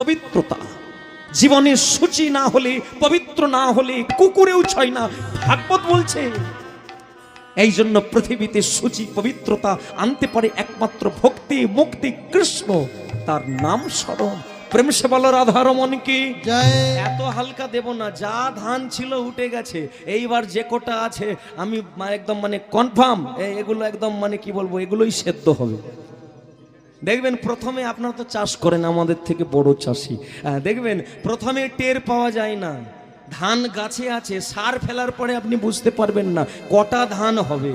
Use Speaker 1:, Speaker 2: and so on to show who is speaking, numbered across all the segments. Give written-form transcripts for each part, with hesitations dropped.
Speaker 1: পবিত্রতা। জীবনে সূচি না হলে, পবিত্র না হলে কুকুরেও ছয় না, ভাগবত বলছে। এই জন্য পৃথিবীতে সূচি পবিত্রতা আনতে পারে একমাত্র ভক্তি, মুক্তি, কৃষ্ণ, তার নাম স্মরণ। প্রেম সে বলো রাধারমন কি জয়। এত হালকা দেব না, যা ধান ছিল উঠে গেছে, এইবার যে কোটা আছে আমি একদম কনফার্ম, এগুলো একদম কি বলবো, এগুলোই সেদ্ধ হবে। দেখবেন প্রথমে, আপনারা তো চাষ করেন, আমাদের থেকে বড় চাষি, দেখবেন প্রথমে টের পাওয়া যায় না, ধান গাছে আছে, সার ফেলার পরে আপনি বুঝতে পারবেন না কটা ধান হবে।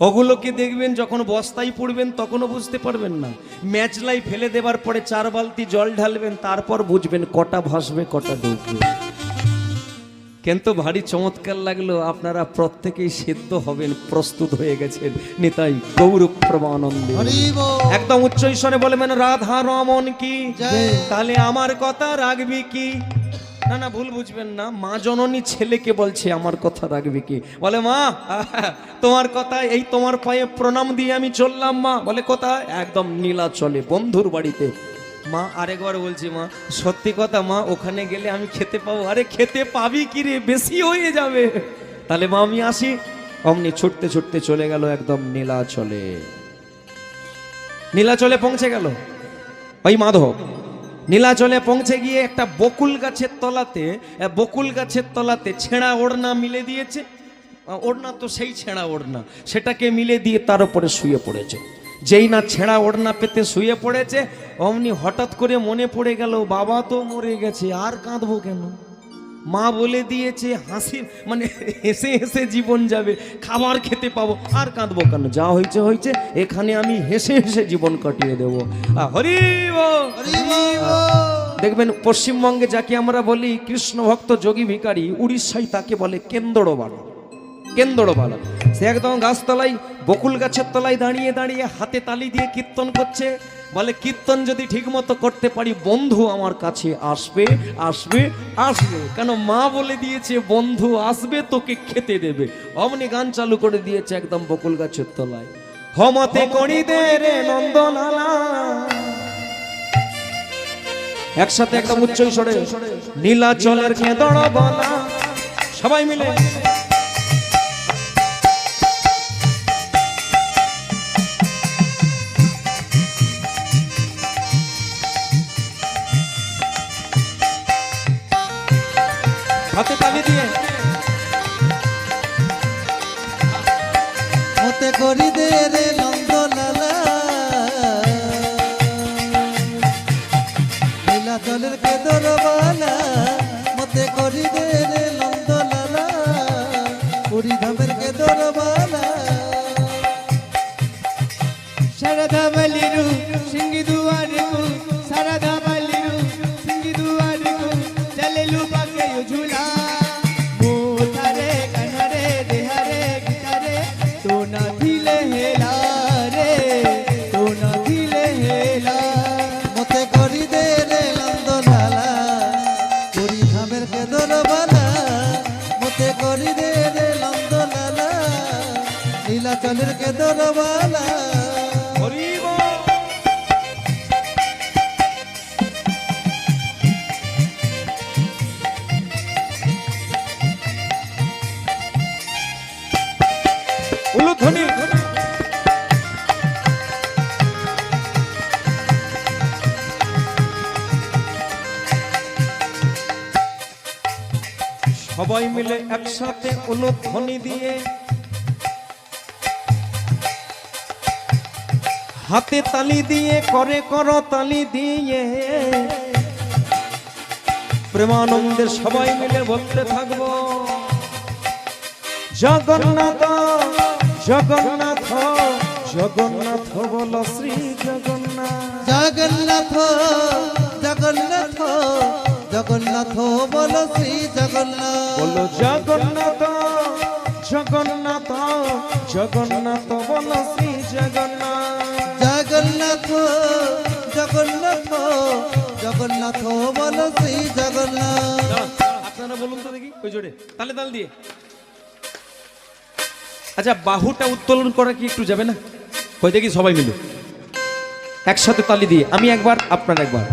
Speaker 1: ওগুলোকে দেখবেন যখন বস্তায় পড়বেন তখনও বুঝতে পারবেন না, ম্যাচলাই ফেলে দেবার পরে 4 বালতি জল ঢালবেন, তারপর বুঝবেন কটা ভাসবে কটা ডুববে। কিন্তু ভারী চমৎকার লাগলো, আপনারা প্রত্যেকেই সিদ্ধ হবেন, প্রস্তুত হয়ে গেছেন। নিতাই গৌর প্রেমানন্দে একদম উচ্চ ঈশ্বরে বলবেন রাধা রমন কি। তাহলে আমার কথা রাখবি কি? না না, ভুল বুঝবেন না, মা জননী ছেলেকে বলছে আমার কথা রাখবি কি। বলে মা তোমার কথা, এই তোমার পায়ে প্রণাম দিয়ে আমি চললাম মা। বলে কোথায়? একদম নীলাচলে বন্ধুর বাড়িতে। মা আরেকবার বলছি মা সত্যি কথা মা, ওখানে গেলে আমি খেতে পাবো। আরে খেতে পাবি কি রে, বেশি হয়ে যাবে। তাহলে মা আমি আসি। অমনি ছুটতে ছুটতে চলে গেল একদম নীলাচলে। নীলাচলে পৌঁছে গেল ওই মাধব। নীলাচলে পৌঁছে গিয়ে একটা বকুল গাছের তলাতে ছেঁড়া ওড়না মিলে দিয়েছে। ওড়না তো সেই ছেঁড়া ওড়না, সেটাকে মিলে দিয়ে তার উপরে শুয়ে পড়েছে। যেই না ছেঁড়া ওড়না পেতে শুয়ে পড়েছে, অমনি হঠাৎ করে মনে পড়ে গেল বাবা তো মরে গেছে, আর কাঁদবো কেন? মা বলে দিয়েছে হাসি হেসে হেসে জীবন যাবে, খাবার খেতে পাবো, আর কাঁদবো কেন? যা হয়েছে হয়েছে, এখানে আমি হেসে হেসে জীবন কাটিয়ে দেবো। হরি বল। দেখবেন পশ্চিমবঙ্গে যাকে আমরা বলি কৃষ্ণ ভক্ত যোগী ভিখারি, উড়িষ্যায় তাকে বলে কেন্দড়বালা। সে একদম গাছতলায়, বকুল গাছের তলায় দাঁড়িয়ে দাঁড়িয়ে হাতে তালি দিয়ে কীর্তন করছে। বলে কীর্তন যদি ঠিক মতো করতে পারি, বন্ধু আমার কাছে আসবে আসবে আসবে। কেন? মা বলে দিয়েছে বন্ধু আসবে, তোকে খেতে দেবে। অমনি গান চালু করে দিয়েছে একদম বকুল গাছের তলায়। হমতে করি দে রে নন্দলালা। একসাথে একদম উচ্চ স্বরে নীলাচলের কেঁদড়বালা, সবাই মিলে হাতে তালি দিয়ে
Speaker 2: মতে করি দে রে নন্দলালা, নীলাচলের কেঁদড়বালা। মতে করি দে রে নন্দলালা, পুরীধামের কেঁদড়বালা।
Speaker 3: শারদা বালিরু সিংহি দুয়ারকু, শারদা বালিরু সিংহি দুয়ারকু, চলেলু পাকে ঝুলা। মোতারে কানরে দেহারে গিটারে, তো না দিলে হেলা রে, তো না দিলে হেলা।
Speaker 2: মতে করি দে রে নন্দলালা, পুরীধামের কেঁদড়বালা। মতে করি দে রে নন্দলালা, নীলাচলের কেঁদড়বালা।
Speaker 1: উলুধ্বনি। সবাই মিলে একসাথে উলুধ্বনি দিয়ে হাতে তালি দিয়ে করে করতালি দিয়ে প্রেমানন্দে সবাই মিলে বলতে থাকবো জগন্নাথ জগন্নাথ জগন্নাথ বলো শ্রী জগন্নাথ।
Speaker 2: জগন্নাথ জগন্নাথ জগন্নাথ বলো শ্রী জগন্নাথ।
Speaker 1: বলো জগন্নাথ জগন্নাথ জগন্নাথ বলো শ্রী জগন্নাথ।
Speaker 2: জগন্নাথ জগন্নাথ জগন্নাথ বলো শ্রী জগন্নাথ।
Speaker 1: আপনারা বলুন তো দেখি ওই জোরে তালে তাল দিয়ে। আচ্ছা বাহুটা উত্তোলন করা কি একটু যাবে না? কই দেখি সবাই মিলে একসাথে তালি দিয়ে, আমি একবার আপনার একবার।